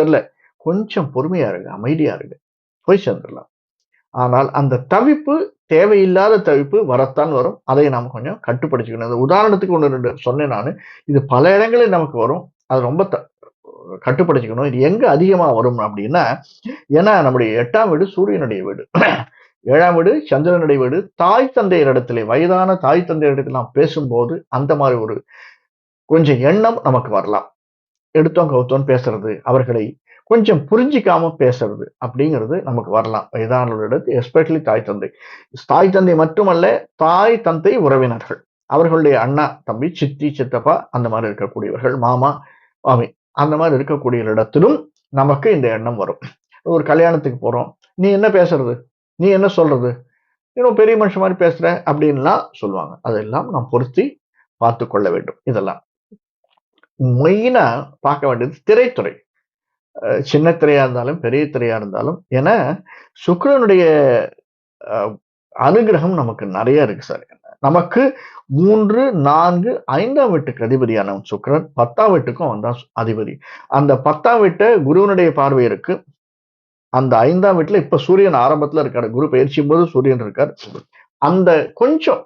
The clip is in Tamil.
தெரியல. கொஞ்சம் பொறுமையா இருங்க, அமைதியா இருங்க. போய் சேர்ந்துடலாம். ஆனால் அந்த தவிப்பு தேவையில்லாத தவிப்பு வரத்தான் வரும். அதை நாம கொஞ்சம் கட்டுப்படுத்திக்கணும். அந்த உதாரணத்துக்கு 1, 2 சொன்னேன் நானு. இது பல இடங்களில் நமக்கு வரும். அது ரொம்ப கட்டுப்படுத்திக்கணும். இது எங்க அதிகமா வரும் அப்படின்னா, ஏன்னா நம்முடைய 8ஆம் வீடு சூரியனுடைய வீடு. 7ஆம் வீடு சந்திரனுடைய வீடு. தாய் தந்தையரிடத்திலே வயதான தாய் தந்தையரிடத்தில் நாம் பேசும்போது அந்த மாதிரி ஒரு கொஞ்சம் எண்ணம் நமக்கு வரலாம். எடுத்தோம் கவுத்தோன்னு பேசுறது, அவர்களை கொஞ்சம் புரிஞ்சிக்காம பேசுறது அப்படிங்கிறது நமக்கு வரலாம். வயதானவர்களிடத்தில் எஸ்பெஷலி தாய் தந்தை. தாய் தந்தை மட்டுமல்ல, தாய் தந்தை உறவினர்கள். அவர்களுடைய அண்ணா, தம்பி, சித்தி, சித்தப்பா அந்த மாதிரி இருக்கக்கூடியவர்கள், மாமா, மாமி அந்த மாதிரி இருக்கக்கூடிய இடத்திலும் நமக்கு இந்த எண்ணம் வரும். ஒரு கல்யாணத்துக்கு போறோம். நீ என்ன பேசுறது? நீ என்ன சொல்றது? இன்னும் பெரிய மனுஷன் மாதிரி பேசுற அப்படின்லாம் சொல்லுவாங்க. அதெல்லாம் நாம் பொருத்தி பார்த்துக் கொள்ள வேண்டும். இதெல்லாம் மெயினா பார்க்க வேண்டியது திரைத்துறை. சின்ன திரையா இருந்தாலும், பெரிய திரையா இருந்தாலும். ஏன்னா, சுக்கிரனுடைய அ அனுகிரகம் நமக்கு நெறைய இருக்கு சார். நமக்கு 3, 4, 5ஆம் வீட்டுக்கு அதிபதியானவன் சுக்கிரன். 10ஆம் வீட்டுக்கும் அவன் தான் அதிபதி. அந்த 10ஆம் வீட்ட குருவினுடைய பார்வை இருக்கு. அந்த 5ஆம் வீட்ல இப்ப சூரியன் ஆரம்பத்துல இருக்காரு. குரு பெயர்ச்சியும் போது சூரியன் இருக்கார். அந்த கொஞ்சம்